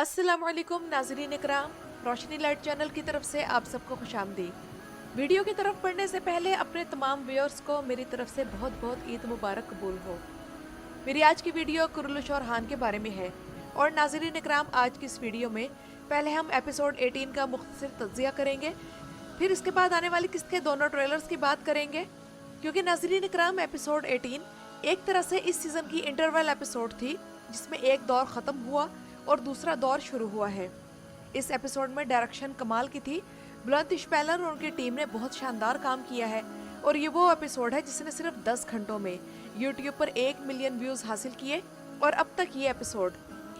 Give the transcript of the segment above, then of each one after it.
अस्सलाम वालेकुम नाज़रीन इकराम, रोशनी लाइट चैनल की तरफ से आप सबको खुशामदीद। वीडियो की तरफ पढ़ने से पहले अपने तमाम व्यूअर्स को मेरी तरफ से बहुत बहुत ईद मुबारक कबूल हो। मेरी आज की वीडियो कुरलुश और हान के बारे में है। और नाज़रीन इकराम, आज की इस वीडियो में पहले हम एपिसोड 18 का मुख्तसर तज्जिया करेंगे, फिर इसके बाद आने वाली किस्त के दोनों ट्रेलर्स की बात करेंगे। क्योंकि नाज़रीन इकराम, एपिसोड 18 एक तरह से इस सीज़न की इंटरवल एपिसोड थी, जिसमें एक दौर ख़त्म हुआ और दूसरा दौर शुरू हुआ है। इस एपिसोड में डायरेक्शन कमाल की थी। बुलंद इशपेलर और उनकी टीम ने बहुत शानदार काम किया है। और ये वो एपिसोड है जिसने सिर्फ 10 घंटों में यूट्यूब पर 1 मिलियन व्यूज़ हासिल किए। और अब तक ये एपिसोड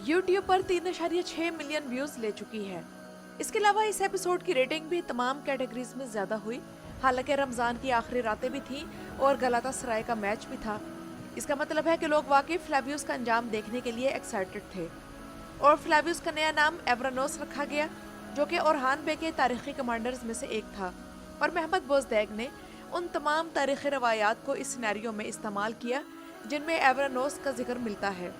यूट्यूब पर 3.6 मिलियन व्यूज़ ले चुकी है। इसके अलावा इस एपिसोड की रेटिंग भी तमाम कैटेगरीज में ज़्यादा हुई। हालांकि रमज़ान की आखिरी रातें भी थीं और गलातासराय का मैच भी था। इसका मतलब है कि लोग वाकई फ्लेवियस का अंजाम देखने के लिए एक्साइटेड थे। और फ्लेवियस का नया नाम एवरानोस रखा गया, जो कि ओरहान बे के तारीखी कमांडर्स में से एक था। और महमद बोजदैग ने उन तमाम तारीखी रवायात को इस सिनेरियो में इस्तेमाल किया जिनमें एवरानोस का जिक्र मिलता है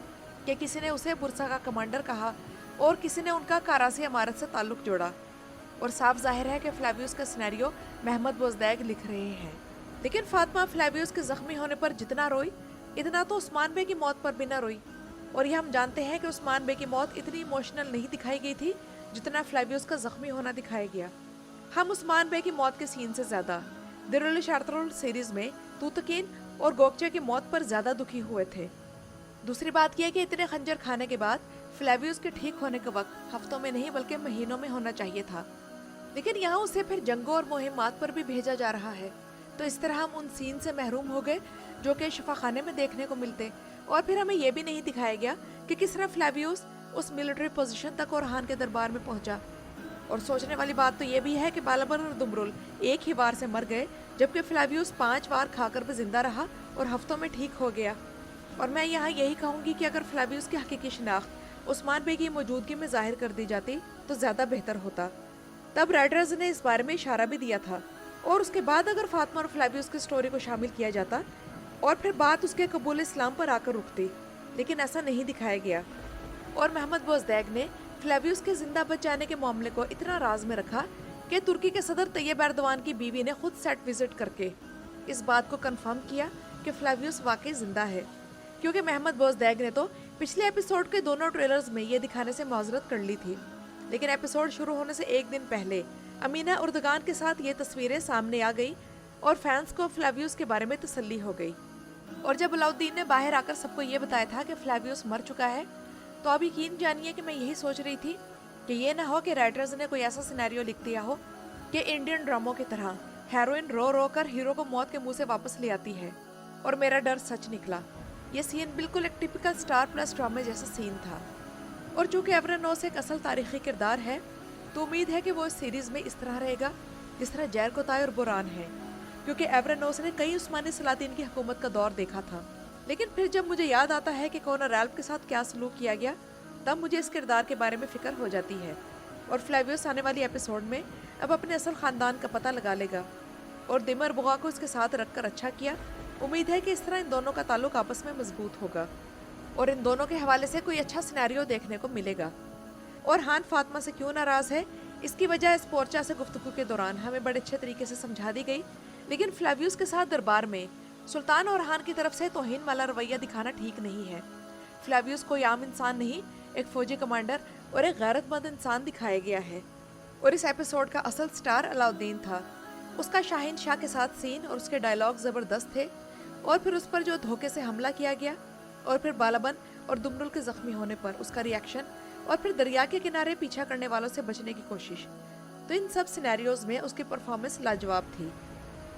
कि किसी ने उसे बुरसा का कमांडर कहा और किसी ने उनका कारासी इमारत से ताल्लुक़ जोड़ा। और साफ जाहिर है कि फ्लेवियस का सिनेरियो महमद बोजदैग लिख रहे हैं। लेकिन फातिमा फ्लेवियस के ज़ख्मी होने पर जितना रोई, इतना तो उस्मान बे की मौत पर भी न रोई। और ये हम जानते हैं कि उस्मान बे की मौत इतनी इमोशनल नहीं दिखाई गई थी जितना फ्लेवियस का ज़ख्मी होना दिखाया गया। हम उस्मान बे की मौत के सीन से ज़्यादा दिरुल शार्तरुल सीरीज़ में तूतकीन और गोकचे की मौत पर ज़्यादा दुखी हुए थे। दूसरी बात यह कि इतने खंजर खाने के बाद फ्लेवियस के ठीक होने का वक्त हफ्तों में नहीं बल्कि महीनों में होना चाहिए था। लेकिन यहाँ उसे फिर जंगों और मुहिमात पर भी भेजा जा रहा है। तो इस तरह हम उन सीन से महरूम हो गए जो कि शिफा खाने में देखने को मिलते। और फिर हमें यह भी नहीं दिखाया गया कि किस तरह फ्लेवियस उस मिलिट्री पोजीशन तक ओरहान के दरबार में पहुंचा। और सोचने वाली बात तो यह भी है कि बालाबन और दुमरुल एक ही बार से मर गए, जबकि फ्लेवियस 5 बार खाकर भी जिंदा रहा और हफ्तों में ठीक हो गया। और मैं यहाँ यही कहूँगी कि अगर फ्लेवियस की हकीकी शिनाख्त उस्मान बे की मौजूदगी में जाहिर कर दी जाती तो ज़्यादा बेहतर होता। तब राइटर्स ने इस बारे में इशारा भी दिया था। और उसके बाद अगर फातिमा और फ्लेवियस की स्टोरी को शामिल किया जाता और फिर बात उसके कबूल इस्लाम पर आकर रुकती, लेकिन ऐसा नहीं दिखाया गया। और महमद बोजदैग ने फ्लेवियस के जिंदा बच जाने के मामले को इतना राज में रखा कि तुर्की के सदर तैयब एर्दोआन की बीवी ने खुद सेट विजिट करके इस बात को कंफर्म किया कि फ्लेवियस वाकई जिंदा है। क्योंकि महमद बोजदैग ने तो पिछले एपिसोड के दोनों ट्रेलर्स में ये दिखाने से माजरत कर ली थी, लेकिन एपिसोड शुरू होने से एक दिन पहले अमीना उर्दगान के साथ ये तस्वीरें सामने आ गई और फैंस को फ्लेवियस के बारे में तसल्ली हो गई। और जब अलाउद्दीन ने बाहर आकर सबको ये बताया था कि फ्लेवियस मर चुका है, तो अब यकीन जानिए कि मैं यही सोच रही थी कि ये ना हो कि राइटर्स ने कोई ऐसा सिनेरियो लिख दिया हो कि इंडियन ड्रामों की तरह हेरोइन रो रो कर हीरो को मौत के मुंह से वापस ले आती है। और मेरा डर सच निकला। ये सीन बिल्कुल एक टिपिकल स्टार प्लस ड्रामे जैसा सीन था। और चूँकि एवरानोस एक असल तारीखी किरदार है, तो उम्मीद है कि वो इस सीरीज़ में इस तरह रहेगा जिस तरह जैर कोताय और बुरान है। क्योंकि एवरानोस ने कई उस्मानी सलातीन की हुकूमत का दौर देखा था। लेकिन फिर जब मुझे याद आता है कि कॉनर रैल्फ के साथ क्या सलूक किया गया, तब मुझे इस किरदार के बारे में फ़िक्र हो जाती है। और फ्लेवियस आने वाली एपिसोड में अब अपने असल ख़ानदान का पता लगा लेगा। और दिमर बुगा को इसके साथ रखकर अच्छा किया। उम्मीद है कि इस तरह इन दोनों का ताल्लुक आपस में मजबूत होगा और इन दोनों के हवाले से कोई अच्छा सिनेरियो देखने को मिलेगा। और हान फातिमा से क्यों नाराज़ है, इसकी वजह इस पोर्चा से गुफ्तगू के दौरान हमें बड़े अच्छे तरीके से समझा दी गई। लेकिन फ्लेवियस के साथ दरबार में सुल्तान और हान की तरफ से तौहीन वाला रवैया दिखाना ठीक नहीं है। फ्लेवियस कोई आम इंसान नहीं, एक फौजी कमांडर और एक गैरतमंद इंसान दिखाया गया है। और इस एपिसोड का असल स्टार अलाउद्दीन था। उसका शाहीन शाह के साथ सीन और उसके डायलॉग ज़बरदस्त थे। और फिर उस पर जो धोखे से हमला किया गया, और फिर बालाबन और दुमरुल के ज़ख्मी होने पर उसका रिएक्शन, और फिर दरिया के किनारे पीछा करने वालों से बचने की कोशिश, तो इन सब सिनेरियोज में उसकी परफॉर्मेंस लाजवाब थी।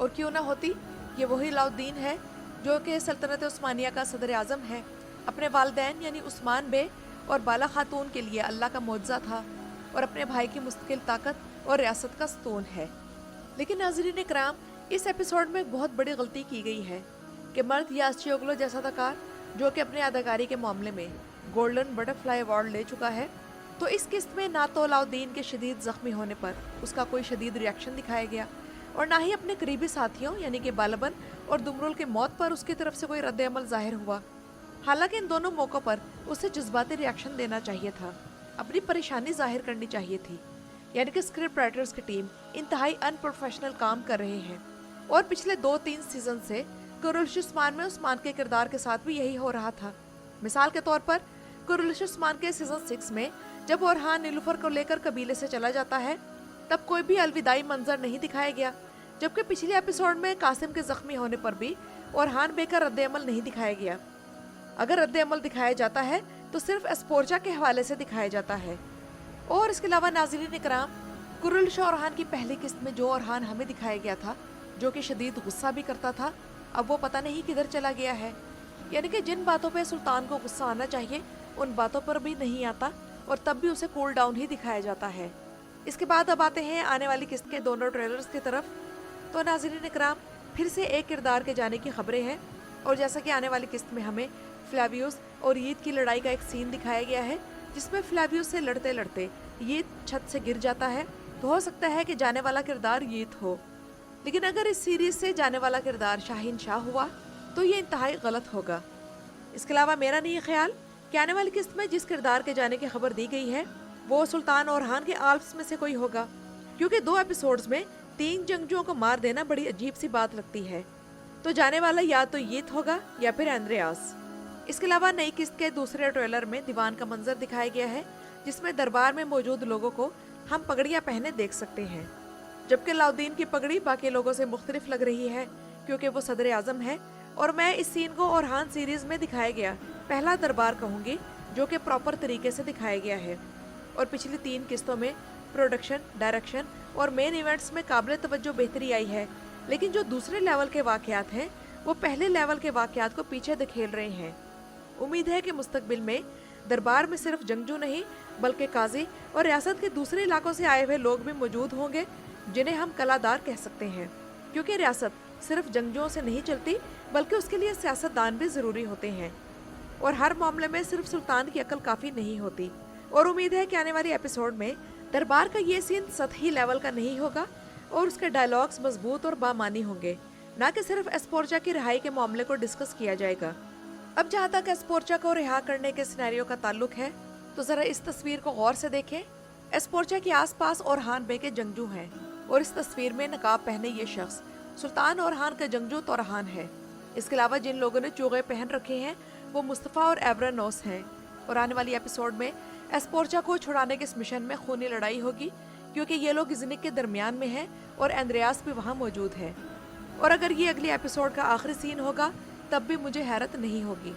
और क्यों ना होती, ये वही अलाउद्दीन है जो कि सल्तनत उस्मानिया का सदर आज़म है। अपने वालदैन यानी उस्मान बे और बाला खातून के लिए अल्लाह का मोअज़्ज़ा था और अपने भाई की मुस्तकिल ताकत और रियासत का स्तून है। लेकिन नाज़रीन इकराम, इस एपिसोड में एक बहुत बड़ी गलती की गई है कि मर्द यास्चियोग्लो जैसा अदाकार जो कि अपने अदाकारी के मामले में गोल्डन बटरफ्लाई अवार्ड ले चुका है, तो इस किस्त में ना तो अलाउद्दीन के शदीद ज़ख्मी होने पर उसका कोई शदीद रिएक्शन दिखाया गया और ना ही अपने करीबी साथियों यानी कि बालाबन और दुमरुल की मौत पर उसकी तरफ से कोई रद्द अमल जाहिर हुआ। हालांकि इन दोनों मौक़ों पर उसे जज्बाती रिएक्शन देना चाहिए था। अपनी परेशानी जाहिर करनी चाहिए थी। यानी कि स्क्रिप्ट राइटर्स की टीम इंतहाई अनप्रोफेशनल काम कर रहे हैं और पिछले 2-3 सीजन से कुरैश उस्मान में उस्मान के किरदार के साथ भी यही हो रहा था। मिसाल के तौर पर कुरैश उस्मान के सीजन 6 में जब ओरहान नीलूफर को लेकर कबीले से चला जाता है तब कोई भी अलविदाई मंजर नहीं दिखाया गया, जबकि पिछले एपिसोड में कासिम के जख्मी होने पर भी ओरहान बे का रद्द-ए-अमल नहीं दिखाया गया। अगर रद्द-ए-अमल दिखाया जाता है तो सिर्फ एस्पोर्चा के हवाले से दिखाया जाता है। और इसके अलावा नाज़रीन इकराम, कुरैश ओरहान की पहली किस्त में जो ओरहान हमें दिखाया गया था, जो कि शदीद गुस्सा भी करता था, अब वो पता नहीं किधर चला गया है। यानी कि जिन बातों पे सुल्तान को गुस्सा आना चाहिए उन बातों पर भी नहीं आता और तब भी उसे कूल डाउन ही दिखाया जाता है। इसके बाद अब आते हैं आने वाली किस्त के दोनों ट्रेलर्स की तरफ। तो नाज़रीन इकराम, फिर से एक किरदार के जाने की खबरें हैं और जैसा कि आने वाली किस्त में हमें फ्लेवियस और यीत की लड़ाई का एक सीन दिखाया गया है जिसमें फ्लेवियस से लड़ते लड़ते यीत छत से गिर जाता है। तो हो सकता है कि जाने वाला किरदार यीत हो, लेकिन अगर इस सीरीज से जाने वाला किरदार शाहीन शाह हुआ तो ये इंतहाई गलत होगा। इसके अलावा मेरा नहीं ख्याल कि आने वाली किस्त में जिस किरदार के जाने की खबर दी गई है वो सुल्तान ओरहान के आल्प्स में से कोई होगा, क्योंकि 2 एपिसोड्स में 3 जंगजुओं को मार देना बड़ी अजीब सी बात लगती है। तो जाने वाला या तो यीत होगा या फिर एंड्रियास। इसके अलावा नई किस्त के दूसरे ट्रेलर में दीवान का मंजर दिखाया गया है जिसमें दरबार में मौजूद लोगों को हम पगड़ियां पहने देख सकते हैं, जबकि अलाउद्दीन की पगड़ी बाकी लोगों से मुख्तलिफ लग रही है क्योंकि वो सदर आजम है। और मैं इस सीन को ओरहान सीरीज में दिखाया गया पहला दरबार कहूँगी जो कि प्रॉपर तरीके से दिखाया गया है। और पिछली 3 किस्तों में प्रोडक्शन, डायरेक्शन और मेन इवेंट्स में काबिल तवज्जो बेहतरी आई है, लेकिन जो दूसरे लेवल के वाक़यात हैं वो पहले लेवल के वाक़यात को पीछे धकेल रहे हैं। उम्मीद है कि मुस्तकबिल में दरबार में सिर्फ जंगजू नहीं बल्कि काजी और रियासत के दूसरे इलाकों से आए हुए लोग भी मौजूद होंगे जिन्हें हम कलादार कह सकते हैं, क्योंकि रियासत सिर्फ जंगजुओं से नहीं चलती बल्कि उसके लिए सियासतदान भी ज़रूरी होते हैं और हर मामले में सिर्फ सुल्तान की अकल काफ़ी नहीं होती। और उम्मीद है कि आने वाली एपिसोड में दरबार का ये सीन सतही लेवल का नहीं होगा और उसके डायलॉग्स मजबूत और बामानी होंगे, ना कि सिर्फ एस्पोर्चा की रिहाई के मामले को डिस्कस किया जाएगा। अब जहाँ तक एस्पोर्चा को रिहा करने के सिनेरियो का ताल्लुक है तो ज़रा इस तस्वीर को गौर से देखें। एस्पोर्चा के आसपास ओरहान बे के जंगजू हैं और इस तस्वीर में नकाब पहने ये शख्स सुल्तान ओरहान का जंगजू तोरहान है। इसके अलावा जिन लोगों ने चूगे पहन रखे हैं वो मुस्तफ़ा और एब्रानोस हैं। और आने वाली एपिसोड में एस्पोर्चा को छुड़ाने के इस मिशन में खूनी लड़ाई होगी क्योंकि ये लोग इज़निक के दरमियान में हैं और एंड्रियास भी वहाँ मौजूद है। और अगर ये अगली एपिसोड का आखिरी सीन होगा तब भी मुझे हैरत नहीं होगी।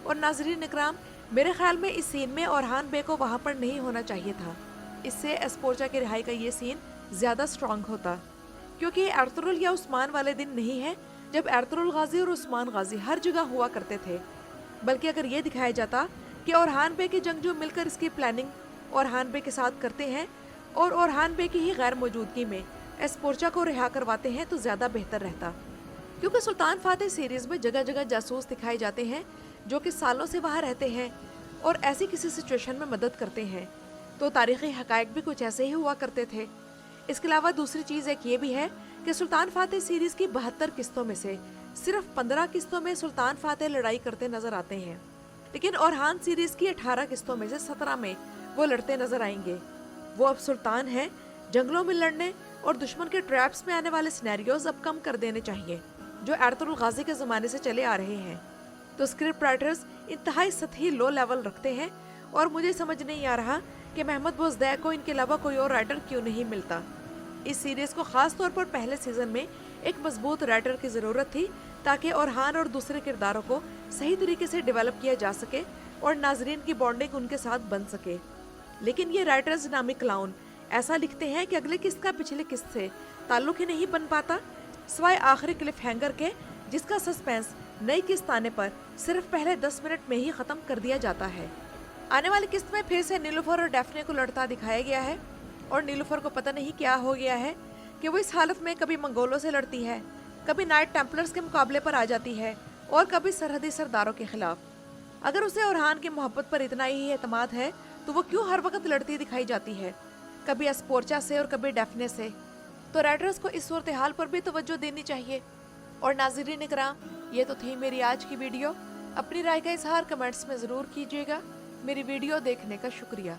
और नाज़रीन इकराम, मेरे ख्याल में इस सीन में ओरहान बे को वहाँ पर नहीं होना चाहिए था। इससे एस्पोर्चा की रिहाई का ये सीन ज़्यादा स्ट्रॉन्ग होता, क्योंकि एर्तुगरुल या उस्मान वाले दिन नहीं है जब एर्तुगरुल गाजी और उस्मान गाजी हर जगह हुआ करते थे, बल्कि अगर ये दिखाया जाता कि ओरहान बे के जंगजू मिलकर इसकी प्लानिंग ओरहान बे के साथ करते हैं और ओरहान बे की ही गैर मौजूदगी में एस्पोर्चा को रिहा करवाते हैं तो ज़्यादा बेहतर रहता। क्योंकि सुल्तान फातेह सीरीज़ में जगह जगह जासूस दिखाए जाते हैं जो कि सालों से वहाँ रहते हैं और ऐसी किसी सिचुएशन में मदद करते हैं, तो तारीख़ी हक़ाइक़ भी कुछ ऐसे ही हुआ करते थे। इसके अलावा दूसरी चीज़ एक ये भी है कि सुल्तान फातेह सीरीज़ की 72 किस्तों में से सिर्फ 15 किस्तों में सुल्तान फातेह लड़ाई करते नजर आते हैं, लेकिन ओरहान सीरीज़ की 18 किस्तों में से 17 में वो लड़ते नजर आएंगे। वो अब सुल्तान हैं, जंगलों में लड़ने और दुश्मन के ट्रैप्स में आने वाले सिनेरियोज अब कम कर देने चाहिए जो एर्तुगरुल गाजी के ज़माने से चले आ रहे हैं। तो स्क्रिप्ट राइटर्स इंतहाई सतही लो लेवल रखते हैं और मुझे समझ नहीं आ रहा कि महमद बोजदै को इनके अलावा कोई और राइटर क्यों नहीं मिलता। इस सीरीज़ को ख़ास तौर पर पहले सीज़न में एक मजबूत राइटर की ज़रूरत थी ताकि ओरहान और दूसरे किरदारों को सही तरीके से डेवलप किया जा सके और नाजरीन की बॉन्डिंग उनके साथ बन सके। लेकिन ये राइटर्स नामी क्लाउन ऐसा लिखते हैं कि अगले किस्त का पिछले किस्त से ताल्लुक ही नहीं बन पाता, सिवाय आखिरी क्लिफ हैंगर के जिसका सस्पेंस नई किस्त आने पर सिर्फ पहले 10 मिनट में ही ख़त्म कर दिया जाता है। आने वाली किस्त में फिर से नीलूफर और डैफ्ने को लड़ता दिखाया गया है और नीलूफर को पता नहीं क्या हो गया है कि वो इस हालत में कभी मंगोलों से लड़ती है, कभी नाइट टेम्पलर्स के मुकाबले पर आ जाती है और कभी सरहदी सरदारों के खिलाफ। अगर उसे ओरहान की मोहब्बत पर इतना ही एतमाद है तो वो क्यों हर वक्त लड़ती दिखाई जाती है, कभी एस्पोर्चा से और कभी डैफ्ने से। तो राइटर्स को इस सूरत हाल पर भी तवज्जो देनी चाहिए। और नाज़रीन इकराम, ये तो थी मेरी आज की वीडियो। अपनी राय का इजहार कमेंट्स में ज़रूर कीजिएगा। मेरी वीडियो देखने का शुक्रिया।